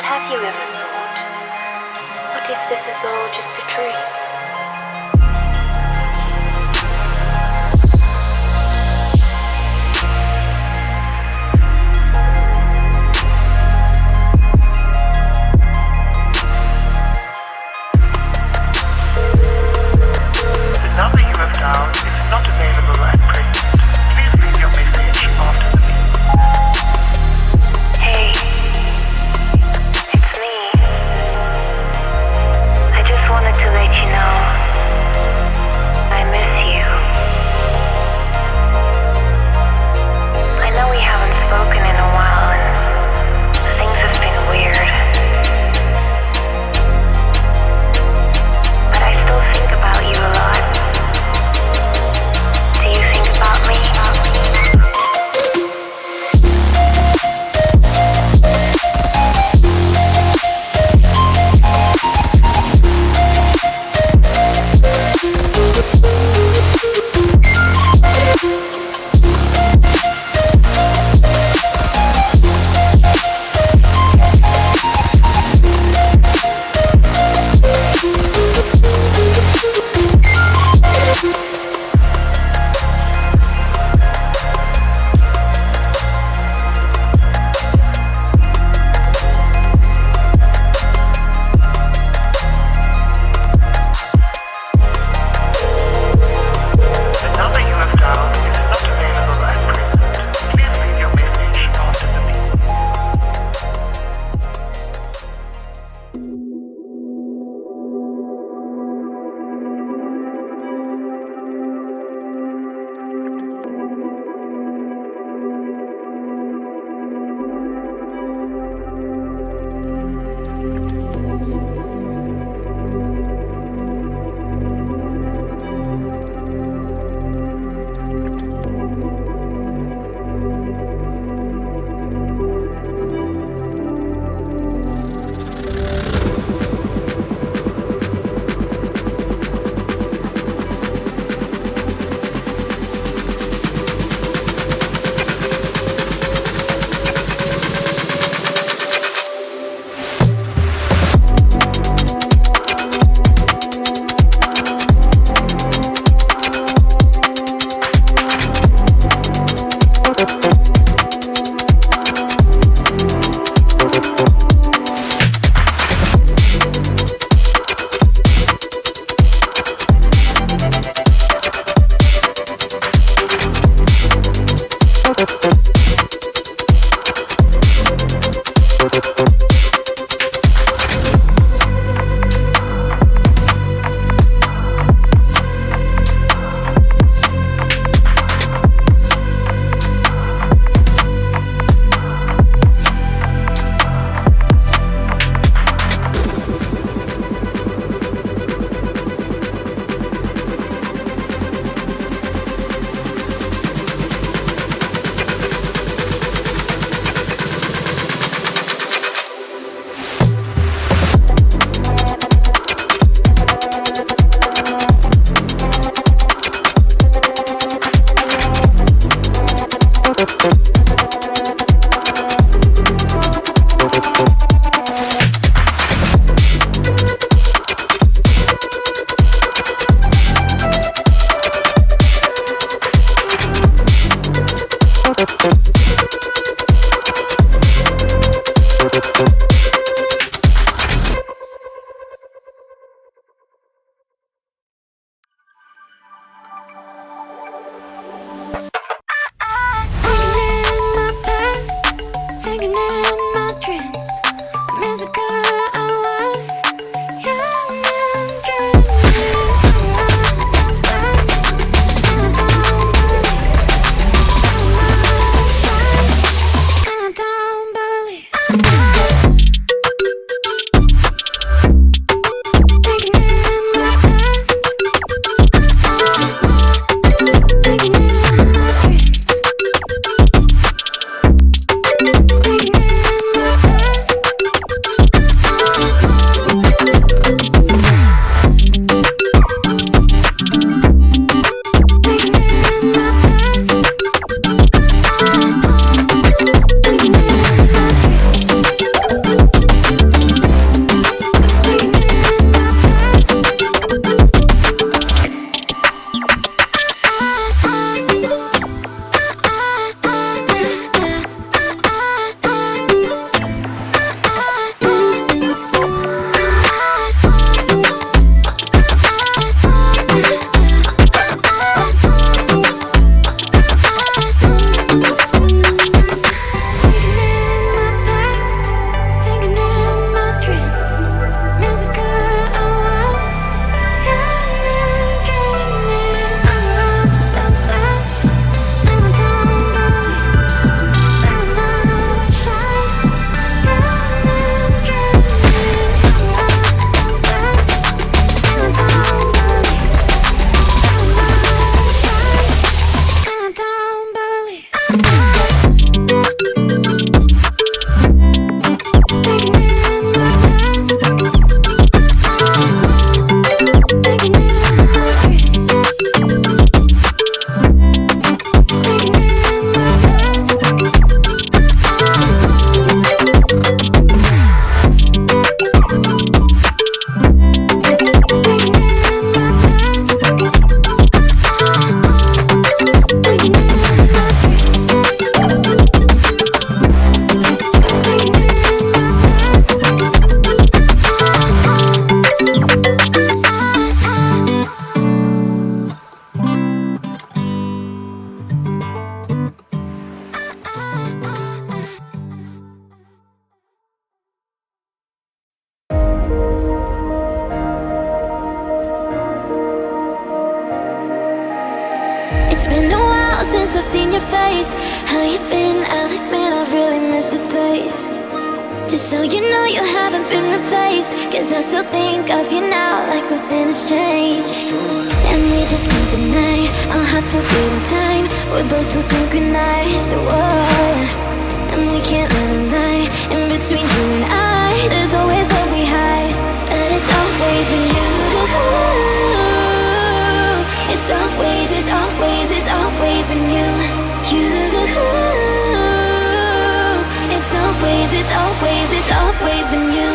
Have you ever thought, what if this is all just a dream? The number you have dialed is not available at present. Please leave your message after the beep. Hey. It's me. I just wanted to let you know since I've seen your face. How you been? I'll admit I really miss this place. Just so you know you haven't been replaced, 'cause I still think of you now like nothing has changed. And we just can't deny our hearts so beat in time. We're both so synchronized, whoa. And we can't let a lie in between you and I. There's always love we hide, but it's always been you. It's always, it's always, it's always been you. You. It's always, it's always, it's always been you.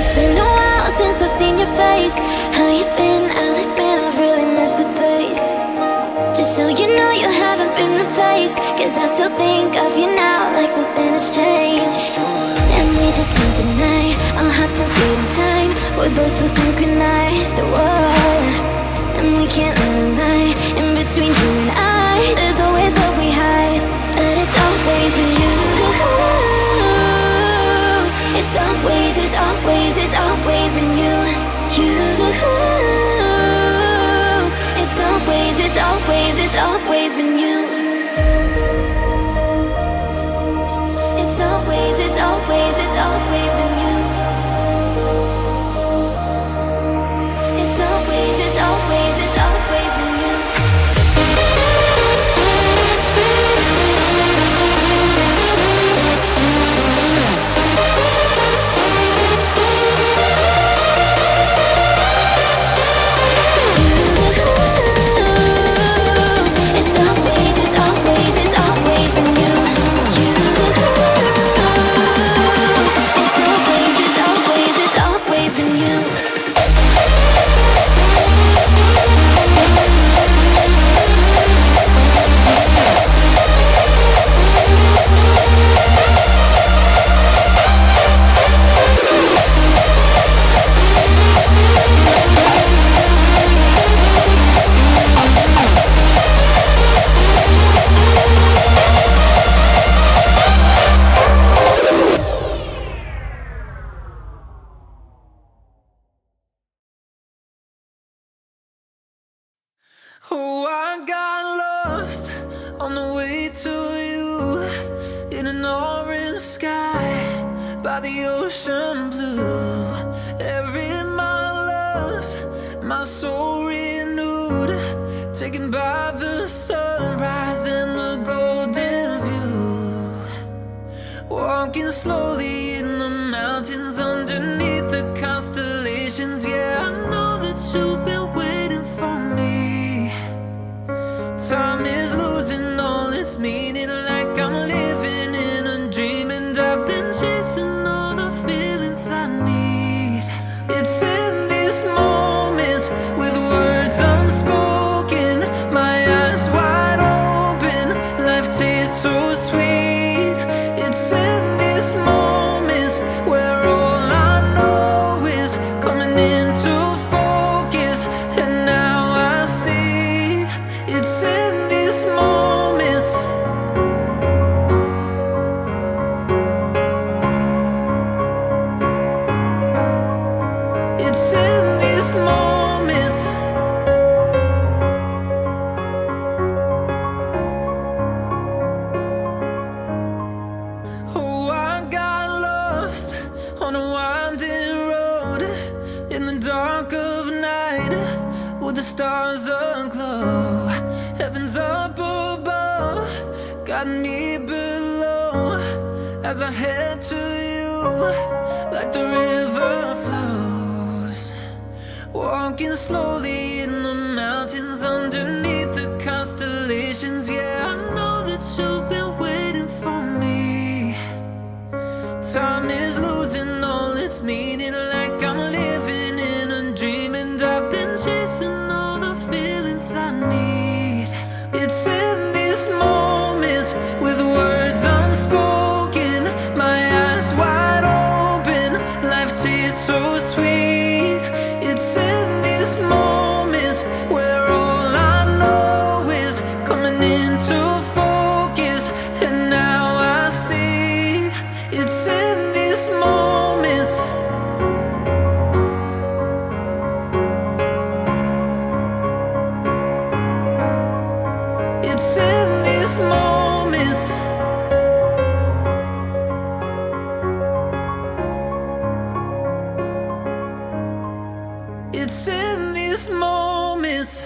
It's been a while since I've seen your face. How you been? I'll admit I really miss this place. Just so you know you haven't been replaced, 'cause I still think of you now like nothing has changed. And we just can't deny our hearts so beat in time. We're both so synchronized, whoa. And we can't let a lie in between you and I. There's always love we hide, but it's always been you. It's always, it's always, it's always been you. You. It's always, it's always, it's always been you. It's always, it's always, it's always been you. It's always, it's always, it's always been you. Oh, I got lost on the way to you in an orange sky by the ocean blue. Every mile lost, my soul renewed, taken by the sunrise and the golden view. Walking slowly in the mountains underneath the constellations. Yeah, I know that you've been waiting for me. Time is losing all its meaning, like I'm living in a dream, and I've been chasing all the feelings I need. It's in these moments with words unspoken, my eyes wide open, life tastes so sweet. It's in these moments where all I know is coming into focus, and now I see. It's in these moments. It's in these moments. Oh, I got lost on a winding road in the dark of night with the stars aglow. Heaven's up above, got me below. like the river flows, walking slowly in the mountains underneath the constellations. Yeah, I know that you've been waiting for me. Time is losing all its meaning, like I'm living in a dream, and I've been chasing all the feelings I need. It's in these moments with words unspoken, my eyes wide open, life tastes so sweet. It's in these moments where all I know is coming into focus, and now I see. It's in these moments. It's in these moments. It's in these moments.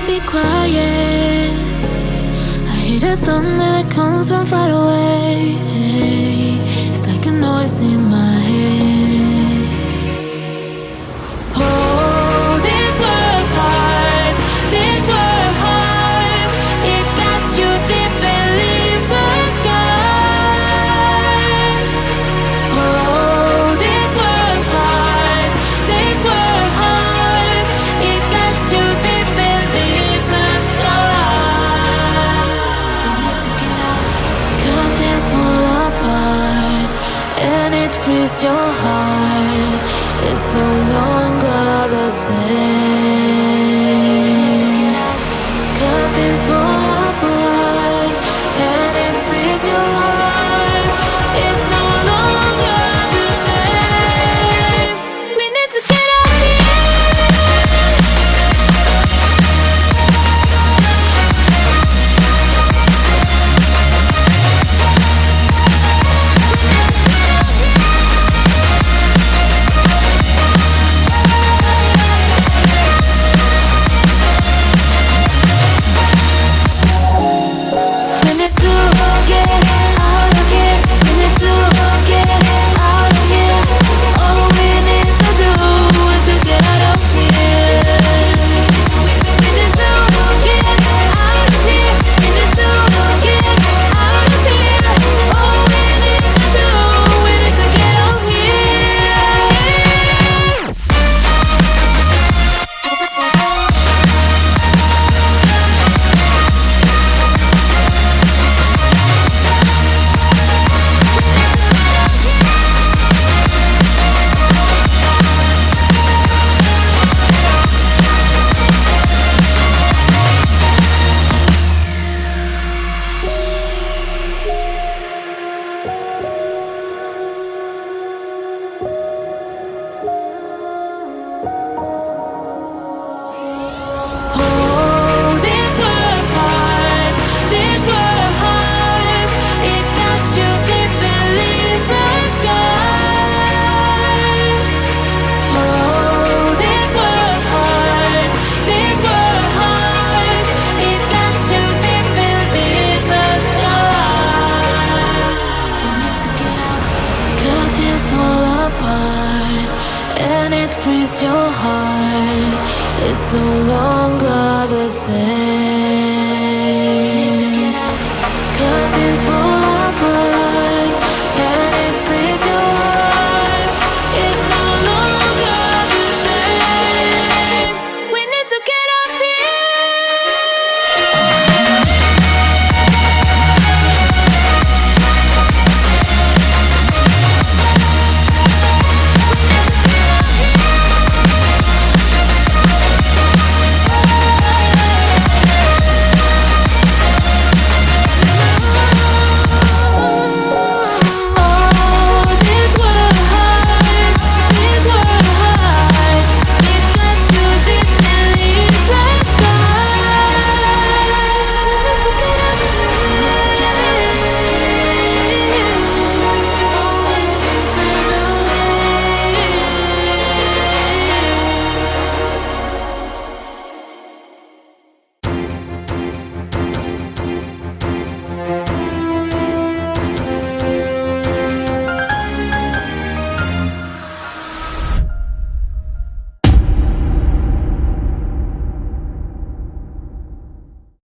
Be quiet. I hear the thunder that comes from far away. It's like a noise in my head. Oh, this world hurts. This world hurts. It cuts you deep and leaves the sky. Oh, this world hurts. This world hurts. It cuts you deep and leaves the sky. We need to get out. 'Cause things fall apart and it frees your heart. It's no longer the same. 'Cause things fall apart and it frees your heart. It's no longer the same. We need to get out here. We need to get out of here. We need to get out of here. All we need to do is to get out of here. We need to get out of here. We need to get out of here. All we need to do, we need to get out of here. Oh, this world hurts. This world hurts. It cuts you deep and leaves the sky. Oh, this world hurts. This world hurts. It cuts you deep and leaves the sky. We need to get out. 'Cause things fall apart and it frees your heart. It's no longer the same. 'Cause things fall